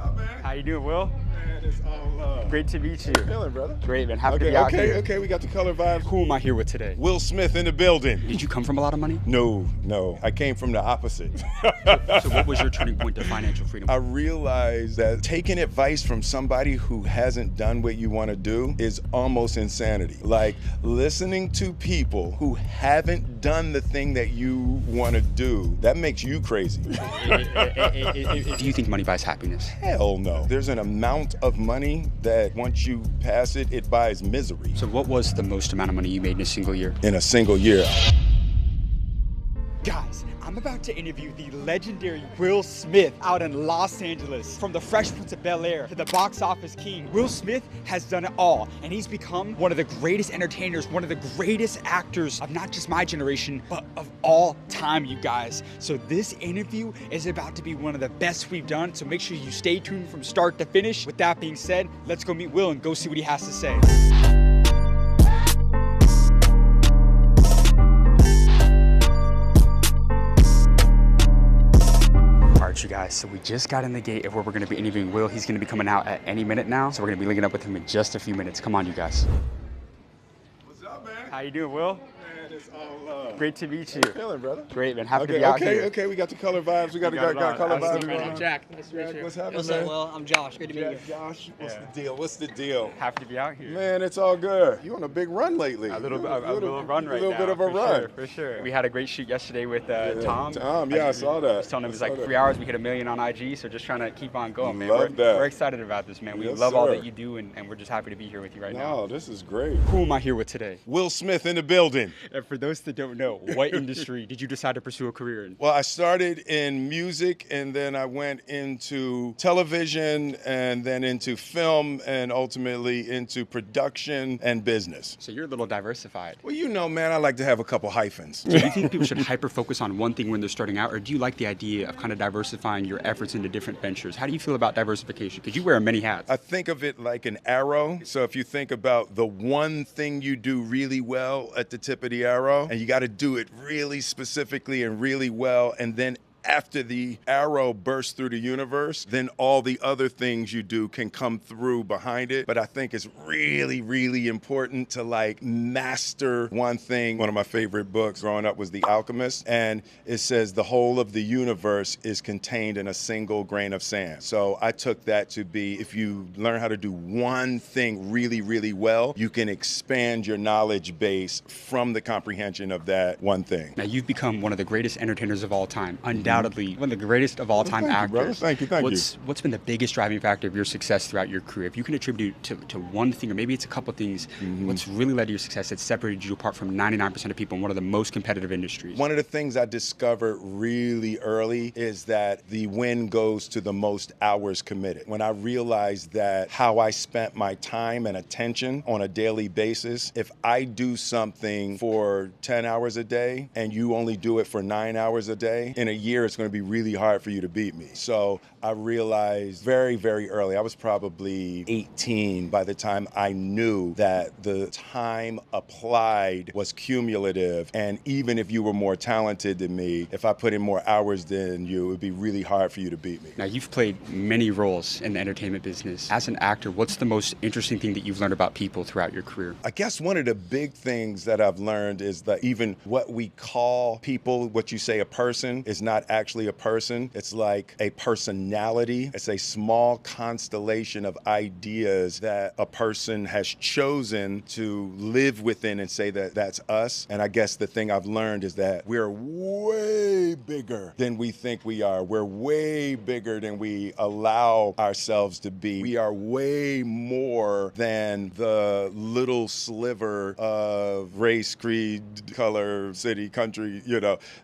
up, man? How you doing, Will? Man, it's all love. Great to meet you. How you feeling, brother? Great, man. Happy to be out here. Okay, we got the color vibes. Who am I here with today? Will Smith in the building. Did you come from a lot of money? No. I came from the opposite. So what was your turning point to financial freedom? I realized that taking advice from somebody who hasn't done what you want to do is almost insanity. Like listening to people who haven't done the thing that you want to do, that makes you crazy. Do you think money buys happiness? Hell no. There's an amount of money that once you pass it, it buys misery. So what was the most amount of money you made in a single year? In a single year. Guys, I'm about to interview the legendary Will Smith out in Los Angeles. From the Fresh Prince of Bel-Air to the box office king, Will Smith has done it all, and he's become one of the greatest entertainers, one of the greatest actors of not just my generation, but of all time, you guys. So this interview is about to be one of the best we've done, so make sure you stay tuned from start to finish. With that being said, let's go meet Will and go see what he has to say. You guys, so we just got in the gate of where we're going to be interviewing Will. He's going to be coming out at any minute now, so we're going to be linking up with him in just a few minutes. Come on, you guys. What's up, man? How you doing, Will? Man, it's all love. Great to meet you. How you feeling, brother? Great, man. Happy to be out here. Okay, we got the color vibes. We got color vibes. Absolutely. I'm Jack. Nice to meet you. What's happening, What's man? up, Will? I'm Josh. Good to meet you. Josh, what's Yeah. the deal? What's the deal? Happy to be out here. Man, it's all good. You on a big run lately. A little run right now. A little bit of a run. For sure. We had a great shoot yesterday with Tom. Yeah, I saw that. I was telling him it was like 3 hours. We hit 1 million on IG, so just trying to keep on going, man. Love that. We're excited about this, man. We Yes, love all sir. that you do, and we're just happy to be here with you right now. No, this is great. Who am I here with today? Will Smith in the building. And for those that don't know, what industry did you decide to pursue a career in? Well, I started in music, and then I went into television, and then into film, and ultimately into production and business. So you're a little diversified. Well, you know, man, I like to have a couple hyphens. Do you think people should hyper-focus on one thing when they're starting out, or do you like the idea of kind of diversifying your efforts into different ventures? How do you feel about diversification? Because you wear many hats. I think of it like an arrow. So if you think about the one thing you do really well at the tip of the arrow, and you got to do it really specifically and really well, and then after the arrow bursts through the universe, then all the other things you do can come through behind it. But I think it's really, really important to like master one thing. One of my favorite books growing up was The Alchemist, and it says the whole of the universe is contained in a single grain of sand. So I took that to be, if you learn how to do one thing really, really well, you can expand your knowledge base from the comprehension of that one thing. Now, you've become one of the greatest entertainers of all time. Undoubtedly one of the greatest of all time actors. Thank you. What's been the biggest driving factor of your success throughout your career? If you can attribute to one thing, or maybe it's a couple things, what's really led to your success that separated you apart from 99% of people in one of the most competitive industries? One of the things I discovered really early is that the win goes to the most hours committed. When I realized that how I spent my time and attention on a daily basis, if I do something for 10 hours a day and you only do it for 9 hours a day, in a year it's going to be really hard for you to beat me. So I realized very, very early, I was probably 18 by the time I knew that the time applied was cumulative. And even if you were more talented than me, if I put in more hours than you, it would be really hard for you to beat me. Now, you've played many roles in the entertainment business. As an actor, what's the most interesting thing that you've learned about people throughout your career? I guess one of the big things that I've learned is that even what we call people, what you say a person, is not actually a person. It's like a personality. It's a small constellation of ideas that a person has chosen to live within and say that that's us. And I guess the thing I've learned is that we're way bigger than we think we are. We're way bigger than we allow ourselves to be. We are way more than the little sliver of race, creed, color, city, country,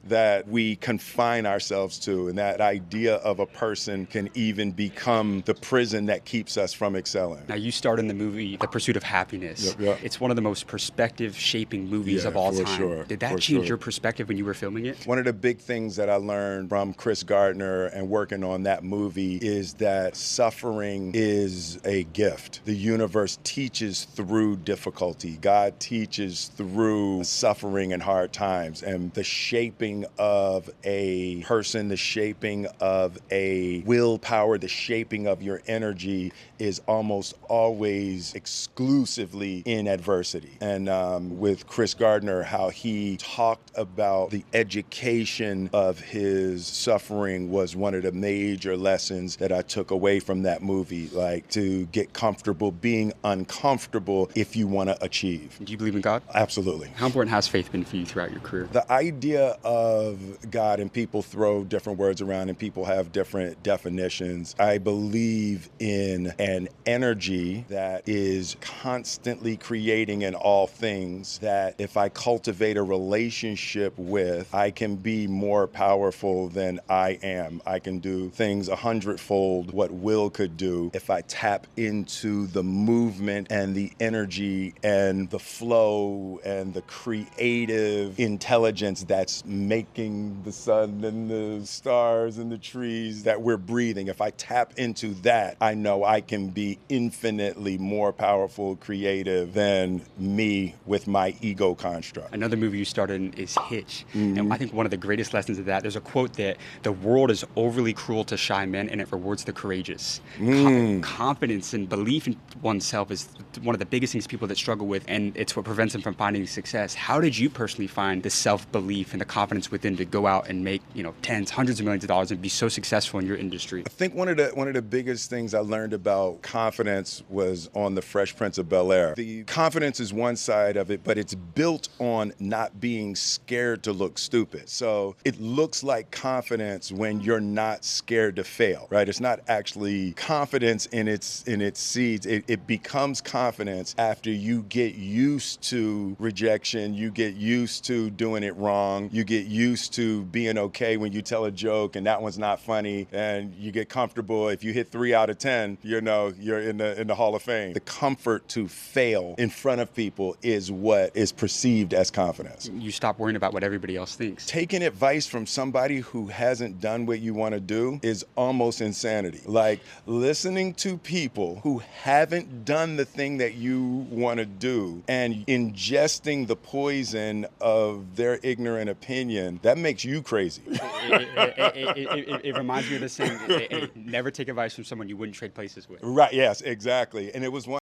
that we confine ourselves to. And that idea of a person can even become the prison that keeps us from excelling. Now, you starred in the movie The Pursuit of Happiness. Yep. It's one of the most perspective-shaping movies of all time. Sure. Did that change your perspective when you were filming it? One of the big things that I learned from Chris Gardner and working on that movie is that suffering is a gift. The universe teaches through difficulty. God teaches through suffering and hard times. And the shaping of a person, the shaping of a willpower, the shaping of your energy is almost always exclusively in adversity. And with Chris Gardner, how he talked about the education of his suffering was one of the major lessons that I took away from that movie, like to get comfortable being uncomfortable if you want to achieve. Do you believe in God? Absolutely. How important has faith been for you throughout your career? The idea of God, and people throw different words around and people have different definitions. I believe in an energy that is constantly creating in all things, that if I cultivate a relationship with, I can be more powerful than I am. I can do things 100-fold what Will could do if I tap into the movement and the energy and the flow and the creative intelligence that's making the sun and the stars and the trees that we're breathing. If I tap into that, I know I can be infinitely more powerful, creative than me with my ego construct. Another movie you starred in is Hitch. And I think one of the greatest lessons of that, there's a quote that the world is overly cruel to shy men and it rewards the courageous. Confidence and belief in oneself is one of the biggest things people that struggle with, and it's what prevents them from finding success. How did you personally find the self-belief and the confidence within to go out and make, tens, hundreds of millions of dollars and be so successful in your industry? I think one of the biggest things I learned about confidence was on The Fresh Prince of Bel-Air. The confidence is one side of it, but it's built on not being scared to look stupid. So it looks like confidence when you're not scared to fail, right? It's not actually confidence in its seeds. It becomes confidence after you get used to rejection, you get used to doing it wrong, you get used to being okay when you tell a joke and that one's not funny, and you get comfortable if you hit 3 out of 10, you're in the Hall of Fame. The comfort to fail in front of people is what is perceived as confidence. You stop worrying about what everybody else thinks. Taking advice from somebody who hasn't done what you want to do is almost insanity. Like listening to people who haven't done the thing that you want to do and ingesting the poison of their ignorant opinion, that makes you crazy. It reminds me of the saying, never take advice from someone you wouldn't trade places with. Right, yes, exactly. And it was one